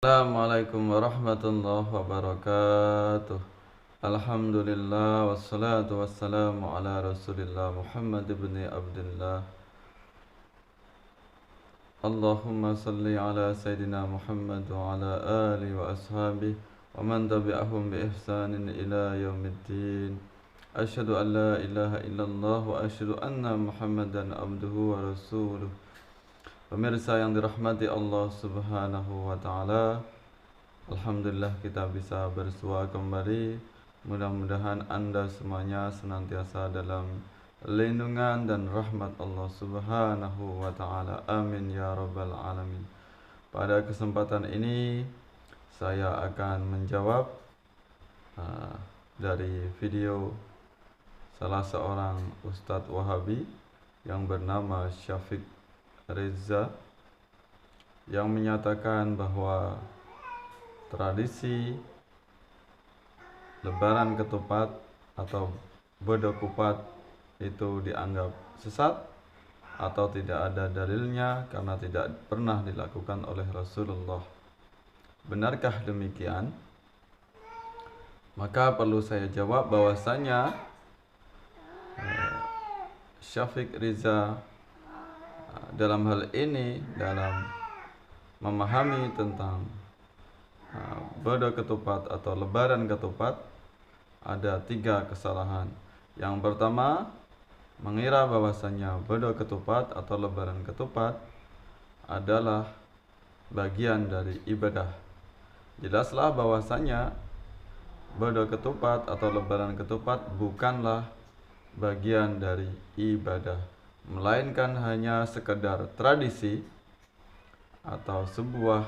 Assalamualaikum warahmatullahi wabarakatuh. Alhamdulillah wassalatu wassalamu ala Rasulillah Muhammad ibn Abdullah. Allahumma salli ala Sayyidina Muhammad wa ala ali wa ashabihi wa man tabi'ahum bi ihsanin ila yaumiddin. Asyhadu an la ilaha illallah wa asyhadu anna Muhammadan abduhu wa rasuluh. Pemirsa yang dirahmati Allah Subhanahu wa taala, alhamdulillah kita bisa bersua kembali. Mudah-mudahan Anda semuanya senantiasa dalam lindungan dan rahmat Allah Subhanahu wa taala. Amin ya rabbal alamin. Pada kesempatan ini saya akan menjawab dari video salah seorang Ustadz Wahabi yang bernama Syafiq Reza, yang menyatakan bahwa tradisi lebaran ketupat atau bedo kupat itu dianggap sesat atau tidak ada dalilnya karena tidak pernah dilakukan oleh Rasulullah. Benarkah demikian? Maka perlu saya jawab bahwasanya Syafiq Reza dalam hal ini, dalam memahami tentang bedo ketupat atau lebaran ketupat, ada 3 kesalahan. Yang pertama, mengira bahwasanya bedo ketupat atau lebaran ketupat adalah bagian dari ibadah. Jelaslah bahwasanya bedo ketupat atau lebaran ketupat bukanlah bagian dari ibadah, melainkan hanya sekedar tradisi atau sebuah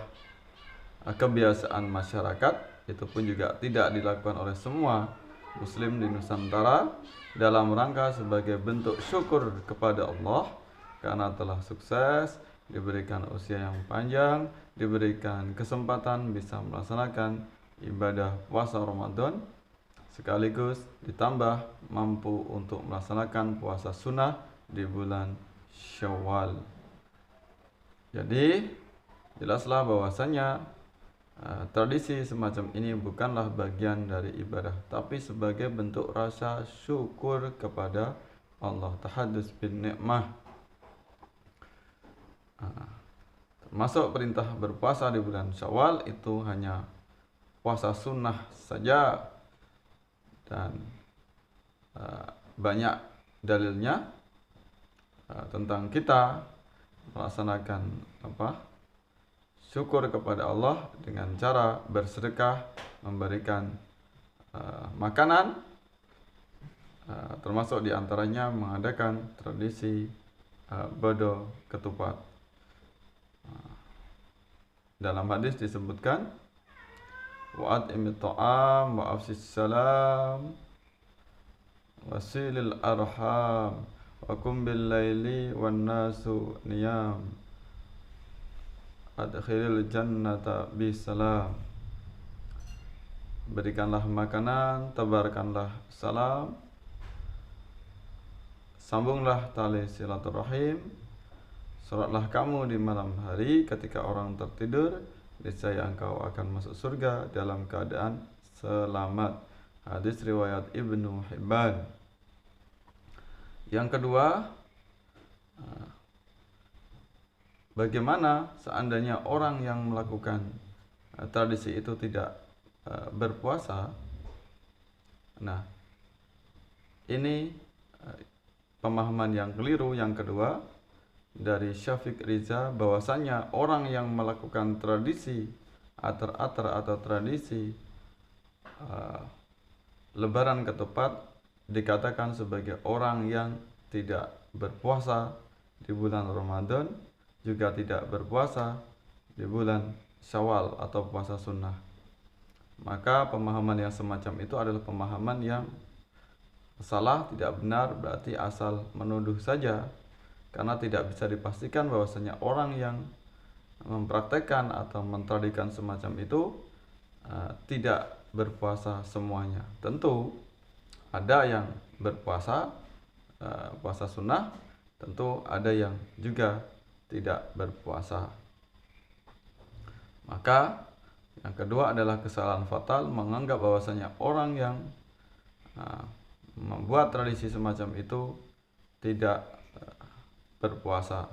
kebiasaan masyarakat. Itu pun juga tidak dilakukan oleh semua muslim di Nusantara dalam rangka sebagai bentuk syukur kepada Allah karena telah sukses, diberikan usia yang panjang, diberikan kesempatan bisa melaksanakan ibadah puasa Ramadan, sekaligus ditambah mampu untuk melaksanakan puasa sunnah di bulan Syawal. Jadi jelaslah bahwasanya tradisi semacam ini bukanlah bagian dari ibadah, tapi sebagai bentuk rasa syukur kepada Allah, tahaddus bin nikmah. Termasuk perintah berpuasa di bulan Syawal itu hanya puasa sunnah saja, dan banyak dalilnya tentang kita melaksanakan syukur kepada Allah dengan cara bersedekah, memberikan makanan, termasuk diantaranya mengadakan tradisi bedo ketupat. Dalam hadis disebutkan, wa'at'imit ta'am wa afsis salam wasilil arham wa kum bil laili wan nasu niyam adkhilil jannata bisalam. Berikanlah makanan, tebarkanlah salam, sambunglah tali silaturahim, sholatlah kamu di malam hari ketika orang tertidur, niscaya engkau akan masuk surga dalam keadaan selamat. Hadis riwayat Ibnu Hibban. Yang kedua, bagaimana seandainya orang yang melakukan tradisi itu tidak berpuasa? Nah, ini pemahaman yang keliru yang kedua dari Syafiq Reza, bahwasanya orang yang melakukan tradisi atau tradisi lebaran ketupat dikatakan sebagai orang yang tidak berpuasa di bulan Ramadan, juga tidak berpuasa di bulan Syawal atau puasa sunnah. Maka pemahaman yang semacam itu adalah pemahaman yang salah, tidak benar, berarti asal menuduh saja, karena tidak bisa dipastikan bahwasanya orang yang mempraktekkan atau mentradikan semacam itu tidak berpuasa semuanya. Tentu ada yang berpuasa puasa sunnah, tentu ada yang juga tidak berpuasa. Maka Yang kedua adalah kesalahan fatal menganggap bahwasanya orang yang membuat tradisi semacam itu tidak berpuasa.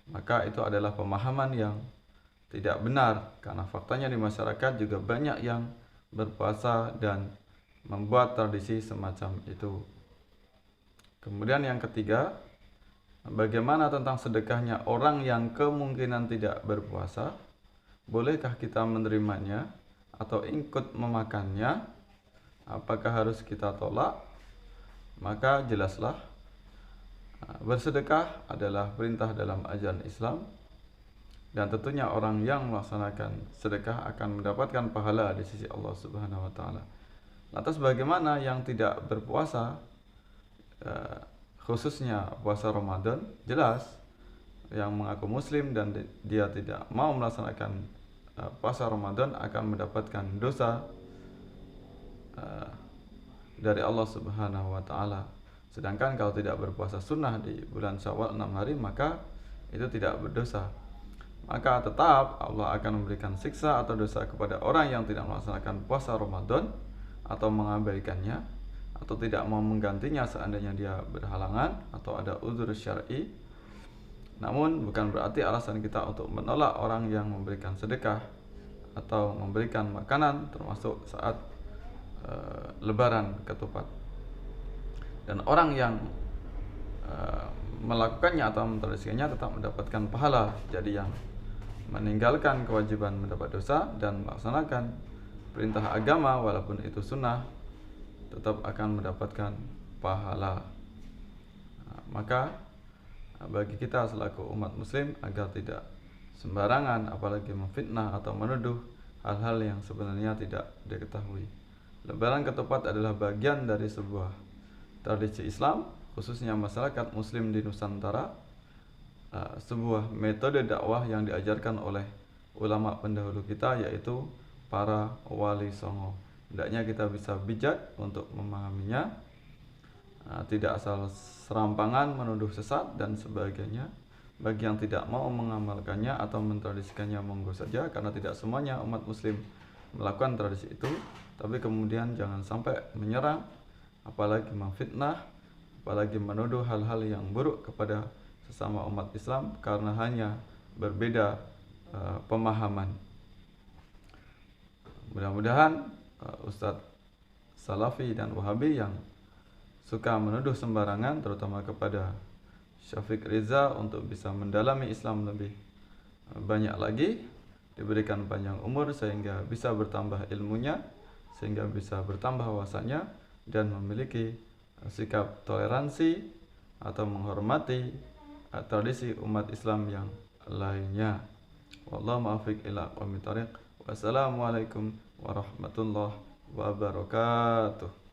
Maka itu adalah pemahaman yang tidak benar, karena faktanya di masyarakat juga banyak yang berpuasa dan membuat tradisi semacam itu. Kemudian yang ketiga, bagaimana tentang sedekahnya orang yang kemungkinan tidak berpuasa? Bolehkah kita menerimanya atau ikut memakannya? Apakah harus kita tolak? Maka jelaslah, bersedekah adalah perintah dalam ajaran Islam, dan tentunya orang yang melaksanakan sedekah akan mendapatkan pahala di sisi Allah Subhanahu wa taala. Lantas bagaimana yang tidak berpuasa, khususnya puasa Ramadan? Jelas, yang mengaku muslim dan dia tidak mau melaksanakan puasa Ramadan akan mendapatkan dosa dari Allah Subhanahu wa taala. Sedangkan kalau tidak berpuasa sunnah di bulan Syawal 6 hari, maka itu tidak berdosa. Maka tetap Allah akan memberikan siksa atau dosa kepada orang yang tidak melaksanakan puasa Ramadan atau mengabaikannya atau tidak mau menggantinya seandainya dia berhalangan atau ada uzur syar'i. Namun bukan berarti alasan kita untuk menolak orang yang memberikan sedekah atau memberikan makanan, termasuk saat lebaran ketupat. Dan orang yang melakukannya atau mentradisikannya tetap mendapatkan pahala. Jadi yang meninggalkan kewajiban mendapat dosa dan melaksanakan perintah agama walaupun itu sunnah tetap akan mendapatkan pahala. Maka bagi kita selaku umat muslim agar tidak sembarangan apalagi memfitnah atau menuduh hal-hal yang sebenarnya tidak diketahui. Lebaran ketupat adalah bagian dari sebuah tradisi Islam, khususnya masyarakat muslim di Nusantara, sebuah metode dakwah yang diajarkan oleh ulama pendahulu kita, yaitu para wali songo. Hendaknya kita bisa bijak untuk memahaminya, tidak asal serampangan menuduh sesat dan sebagainya. Bagi yang tidak mau mengamalkannya atau mentradisikannya, monggo saja, karena tidak semuanya umat muslim melakukan tradisi itu. Tapi kemudian jangan sampai menyerang, apalagi memfitnah, apalagi menuduh hal-hal yang buruk kepada sesama umat Islam karena hanya berbeda pemahaman. Mudah-mudahan Ustadz Salafi dan Wahabi yang suka menuduh sembarangan, terutama kepada Syafiq Riza, untuk bisa mendalami Islam lebih banyak lagi, diberikan panjang umur sehingga bisa bertambah ilmunya, sehingga bisa bertambah wawasannya dan memiliki sikap toleransi atau menghormati tradisi umat Islam yang lainnya. Wallahu muwaffiq ila aqwamit thoriq. Wassalamualaikum warahmatullahi wabarakatuh.